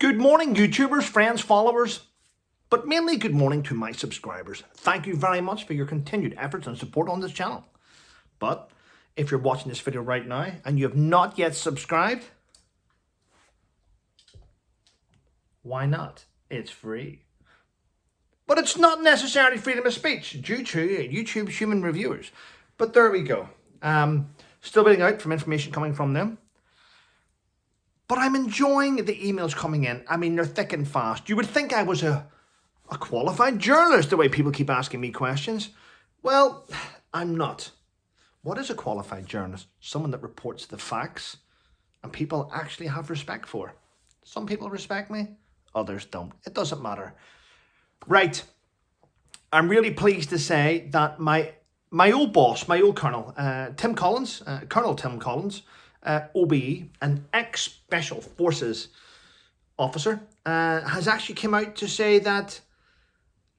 Good morning, YouTubers, friends, followers, but mainly good morning to my subscribers. Thank you very much for your continued efforts and support on this channel. But if you're watching this video right now and you have not yet subscribed, why not? It's free. But it's not necessarily freedom of speech due to YouTube's human reviewers. But there we go. Still waiting out from information coming from them. But I'm enjoying the emails coming in. I mean, they're thick and fast. You would think I was a qualified journalist the way people keep asking me questions. Well, I'm not. What is a qualified journalist? Someone that reports the facts and people actually have respect for. Some people respect me, others don't. It doesn't matter. Right. I'm really pleased to say that my old boss, my old colonel, Tim Collins, Colonel Tim Collins, OBE, an ex-Special Forces officer, has actually come out to say that,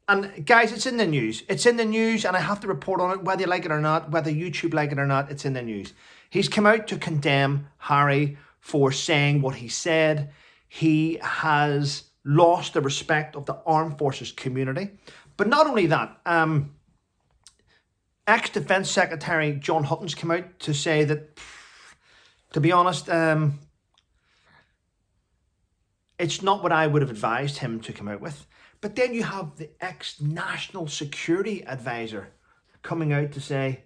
and guys, it's in the news. It's in the news and I have to report on it, whether you like it or not, whether YouTube like it or not, it's in the news. He's come out to condemn Harry for saying what he said. He has lost the respect of the armed forces community. But not only that, ex-Defence Secretary John Huntons came out to say that, to be honest, it's not what I would have advised him to come out with. But then you have the ex-National Security Advisor coming out to say,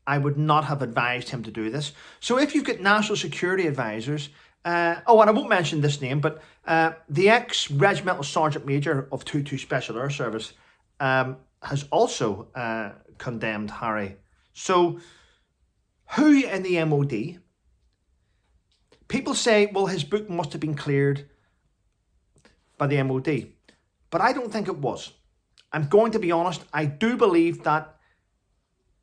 I would not have advised him to do this. So if you've got National Security Advisors, and I won't mention this name, but the ex-Regimental Sergeant Major of 22 Special Air Service has also condemned Harry. So who in the MOD? People say, well, his book must have been cleared by the MOD. But I don't think it was. I'm going to be honest. I do believe that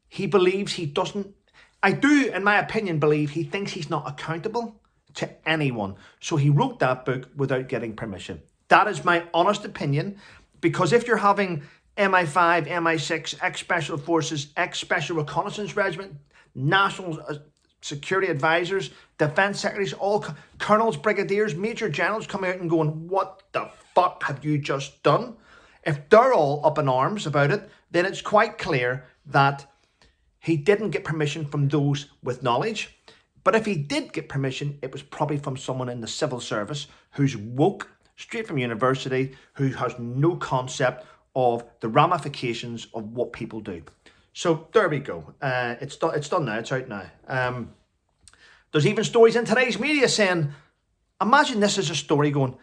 he believes he doesn't. I do, in my opinion, believe he thinks he's not accountable to anyone. So he wrote that book without getting permission. That is my honest opinion. Because if you're having MI5, MI6, ex-Special Forces, ex-Special Reconnaissance Regiment, National Security Advisors, Defence Secretaries, all colonels, brigadiers, major generals coming out and going, what the fuck have you just done? If they're all up in arms about it, then it's quite clear that he didn't get permission from those with knowledge. But if he did get permission, it was probably from someone in the civil service who's woke, straight from university, who has no concept of the ramifications of what people do. So there we go. It's done now. It's out now. There's even stories in today's media saying, imagine this is a story going,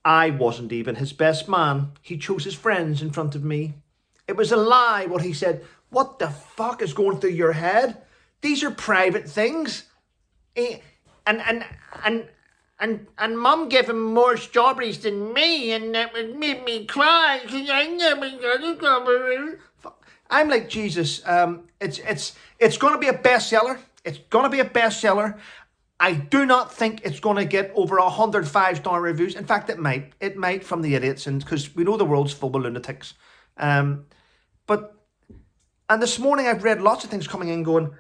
I wasn't even his best man. He chose his friends in front of me. It was a lie what he said. What the fuck is going through your head? These are private things. And Mum gave him more strawberries than me, and that would make me cry because I never got a strawberry. I'm like, Jesus, it's going to be a bestseller. It's going to be a bestseller. I do not think it's going to get over 100 5-star reviews. In fact, it might. It might from the idiots, and because we know the world's full of lunatics. And this morning I've read lots of things coming in going,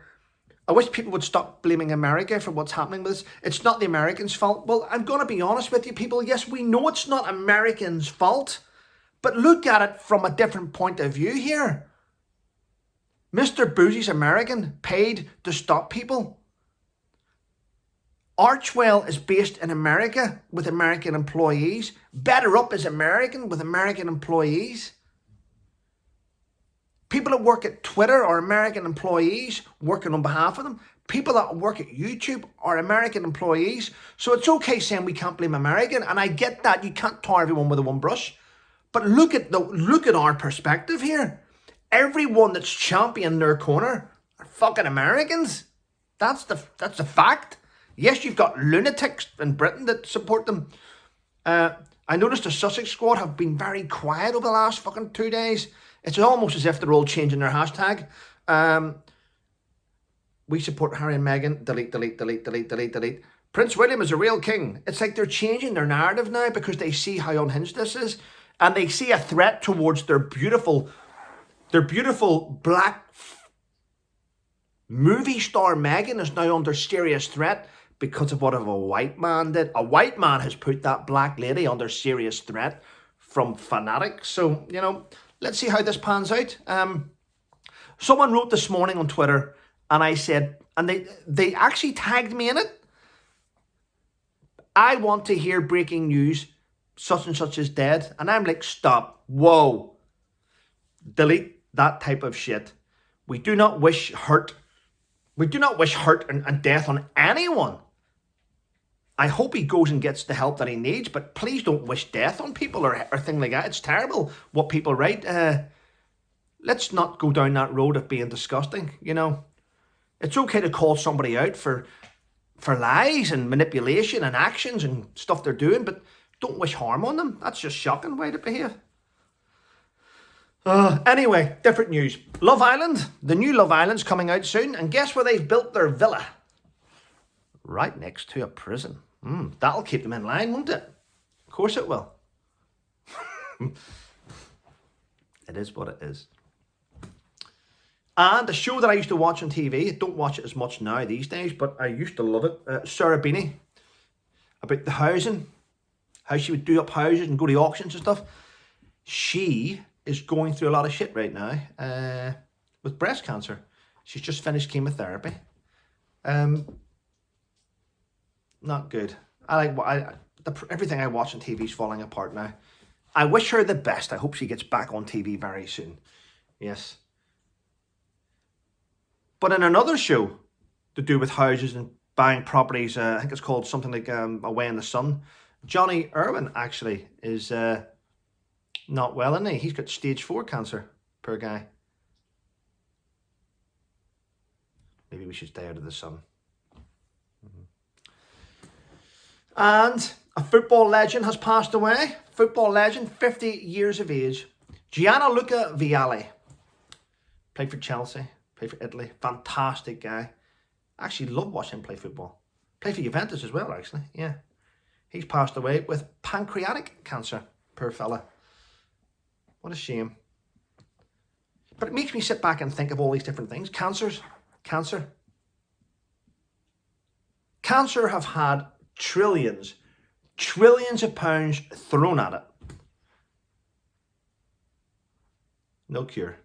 I wish people would stop blaming America for what's happening with this. It's not the Americans' fault. Well, I'm going to be honest with you people. Yes, we know it's not Americans' fault, but look at it from a different point of view here. Mr. Boozy's American, paid to stop people. Archwell is based in America with American employees. Better Up is American with American employees. People that work at Twitter are American employees working on behalf of them. People that work at YouTube are American employees. So it's okay saying we can't blame American. And I get that. You can't tar everyone with a one brush. But look at our perspective here. Everyone that's championing their corner are fucking Americans. That's the fact. Yes, you've got lunatics in Britain that support them. I noticed the Sussex squad have been very quiet over the last fucking 2 days. It's almost as if they're all changing their hashtag. We support Harry and Meghan. Delete, delete, delete, delete, delete, delete. Prince William is a real king. It's like they're changing their narrative now because they see how unhinged this is. And they see a threat towards their beautiful black movie star Meghan is now under serious threat because of what a white man did. A white man has put that black lady under serious threat from fanatics. So, you know, let's see how this pans out. Someone wrote this morning on Twitter, and I said, and they actually tagged me in it. I want to hear breaking news, such and such is dead. And I'm like, stop, whoa, delete that type of shit. We do not wish hurt. We do not wish hurt and death on anyone. I hope he goes and gets the help that he needs, but please don't wish death on people or thing like that. It's terrible what people write. Let's not go down that road of being disgusting, you know. It's okay to call somebody out for lies and manipulation and actions and stuff they're doing, but don't wish harm on them. That's just shocking way to behave. Anyway, different news. Love Island. The new Love Island's coming out soon, and guess where they've built their villa? Right next to a prison. That'll keep them in line, won't it? Of course it will. It is what it is. And a show that I used to watch on TV, I don't watch it as much now these days, but I used to love it. Sarah Beeny, about the housing, how she would do up houses and go to auctions and stuff. She is going through a lot of shit right now with breast cancer. She's just finished chemotherapy. Not good. Everything I watch on TV is falling apart now. I wish her the best. I hope she gets back on TV very soon. Yes. But in another show to do with houses and buying properties, I think it's called something like Away in the Sun, Johnny Irwin actually is not well, isn't he? He's got stage 4 cancer. Poor guy. Maybe we should stay out of the sun. And a football legend has passed away. Football legend, 50 years of age. Gianluca Vialli. Played for Chelsea. Played for Italy. Fantastic guy. Actually love watching him play football. Played for Juventus as well, actually. Yeah. He's passed away with pancreatic cancer. Poor fella. What a shame. But it makes me sit back and think of all these different things. Cancer. Cancer have had trillions of pounds thrown at it. No cure.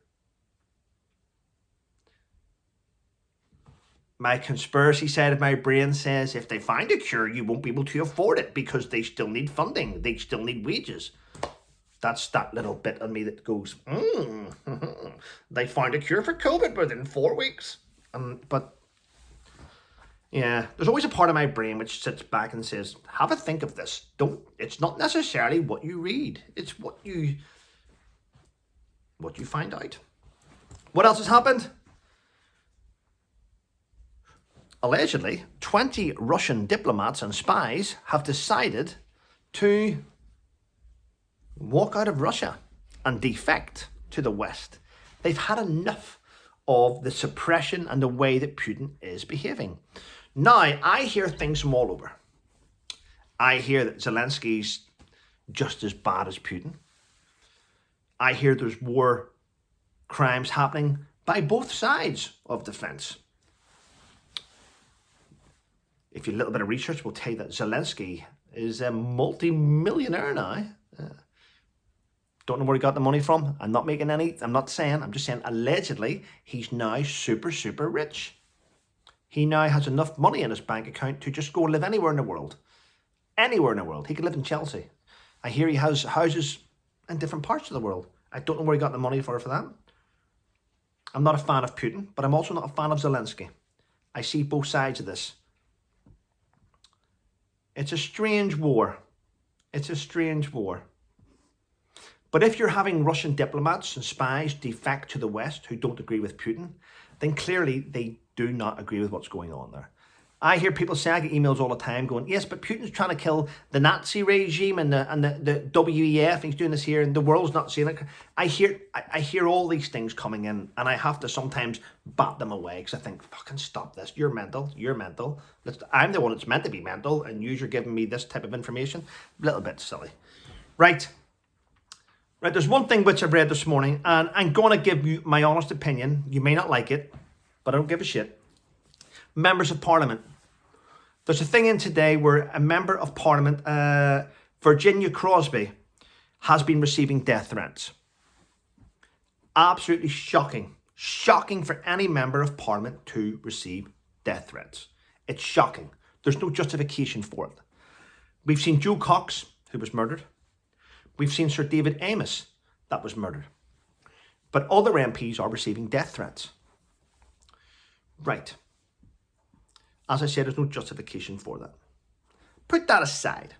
My conspiracy side of my brain says if they find a cure, you won't be able to afford it because they still need funding. They still need wages. That's that little bit on me that goes, they found a cure for COVID within 4 weeks. But yeah, there's always a part of my brain which sits back and says, have a think of this. It's not necessarily what you read. It's what you find out. What else has happened? Allegedly, 20 Russian diplomats and spies have decided to walk out of Russia and defect to the West. They've had enough of the suppression and the way that Putin is behaving. Now, I hear things from all over. I hear that Zelensky's just as bad as Putin. I hear there's war crimes happening by both sides of the fence. If you do a little bit of research, we'll tell you that Zelensky is a multi-millionaire now. Don't know where he got the money from. I'm just saying allegedly he's now super, super rich. He now has enough money in his bank account to just go live anywhere in the world. Anywhere in the world. He could live in Chelsea. I hear he has houses in different parts of the world. I don't know where he got the money for that. I'm not a fan of Putin, but I'm also not a fan of Zelensky. I see both sides of this. It's a strange war. It's a strange war. But if you're having Russian diplomats and spies defect to the West who don't agree with Putin, then clearly they do not agree with what's going on there. I hear people say, I get emails all the time going, yes, but Putin's trying to kill the Nazi regime and the WEF, and he's doing this here, and the world's not seeing it. I hear all these things coming in, and I have to sometimes bat them away, because I think, fucking stop this. You're mental. I'm the one that's meant to be mental, and you're giving me this type of information. A little bit silly. Right, there's one thing which I've read this morning, and I'm going to give you my honest opinion. You may not like it, but I don't give a shit. Members of Parliament There's a thing in today where a member of Parliament, Virginia Crosby, has been receiving death threats. Absolutely shocking. Shocking for any member of Parliament to receive death threats. It's shocking. There's no justification for it. We've seen Joe Cox, who was murdered. We've seen Sir David Amess, that was murdered. But other MPs are receiving death threats. Right. As I said, there's no justification for that. Put that aside.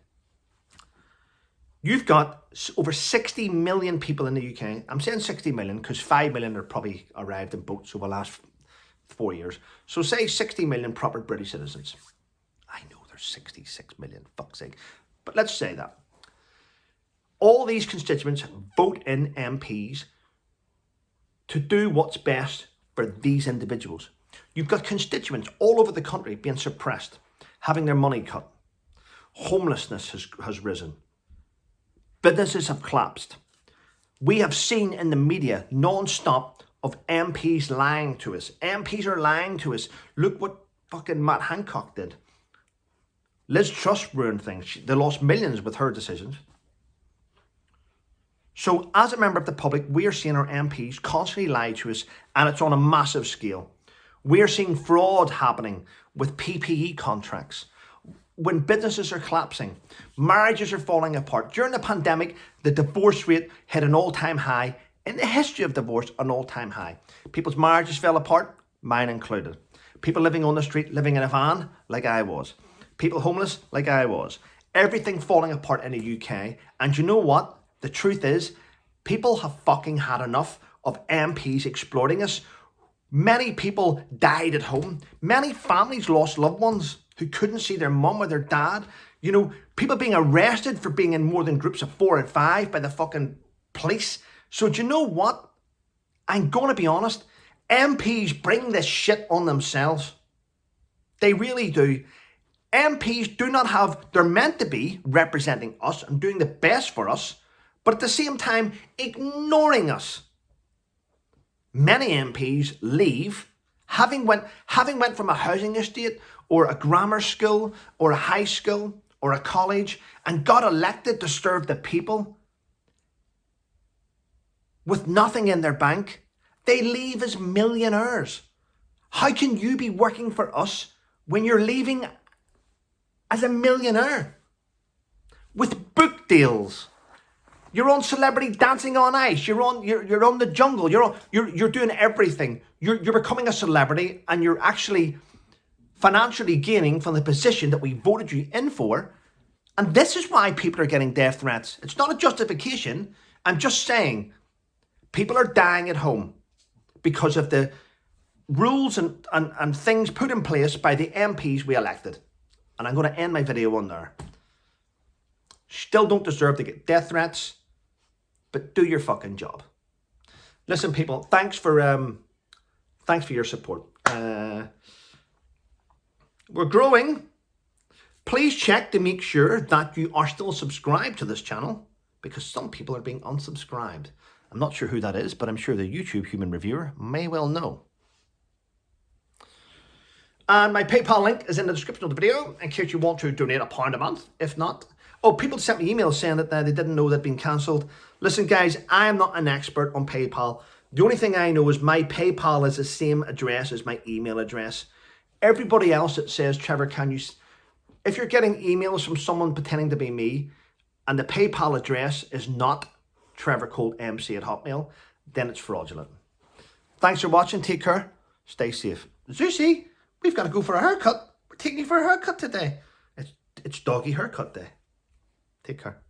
You've got over 60 million people in the UK. I'm saying 60 million because 5 million are probably arrived in boats over the last 4 years. So say 60 million proper British citizens. I know there's 66 million, fuck's sake. But let's say that. All these constituents vote in MPs to do what's best for these individuals. You've got constituents all over the country being suppressed, having their money cut. Homelessness has risen. Businesses have collapsed. We have seen in the media non-stop of MPs lying to us. MPs are lying to us. Look what fucking Matt Hancock did. Liz Truss ruined things. They lost millions with her decisions. So as a member of the public, we are seeing our MPs constantly lie to us, and it's on a massive scale. We're seeing fraud happening with PPE contracts. When businesses are collapsing, marriages are falling apart. During the pandemic, the divorce rate hit an all-time high. In the history of divorce, an all-time high. People's marriages fell apart, mine included. People living on the street, living in a van, like I was. People homeless, like I was. Everything falling apart in the UK. And you know what? The truth is, people have fucking had enough of MPs exploiting us. Many people died at home. Many families lost loved ones who couldn't see their mum or their dad. You know, people being arrested for being in more than groups of 4 and 5 by the fucking police. So do you know what? I'm going to be honest. MPs bring this shit on themselves. They really do. MPs do not have, they're meant to be representing us and doing the best for us, but at the same time, ignoring us. Many MPs leave, having went from a housing estate or a grammar school or a high school or a college and got elected to serve the people with nothing in their bank. They leave as millionaires. How can you be working for us when you're leaving as a millionaire? With book deals. You're on Celebrity Dancing on Ice. You're on the Jungle. You're doing everything. You're becoming a celebrity, and you're actually financially gaining from the position that we voted you in for. And this is why people are getting death threats. It's not a justification. I'm just saying people are dying at home because of the rules and things put in place by the MPs we elected. And I'm going to end my video on there. Still don't deserve to get death threats, but do your fucking job. Listen, people, thanks for your support. We're growing. Please check to make sure that you are still subscribed to this channel, because some people are being unsubscribed. I'm not sure who that is, but I'm sure the YouTube human reviewer may well know. And my PayPal link is in the description of the video in case you want to donate £1 a month. If not, oh, people sent me emails saying that they didn't know they'd been cancelled. Listen, guys, I am not an expert on PayPal. The only thing I know is my PayPal is the same address as my email address. Everybody else that says, Trevor, can you... If you're getting emails from someone pretending to be me and the PayPal address is not trevorcoltmc@hotmail, then it's fraudulent. Thanks for watching. Take care. Stay safe. Zeusy, we've got to go for a haircut. We're taking you for a haircut today. It's doggy haircut day. Take care.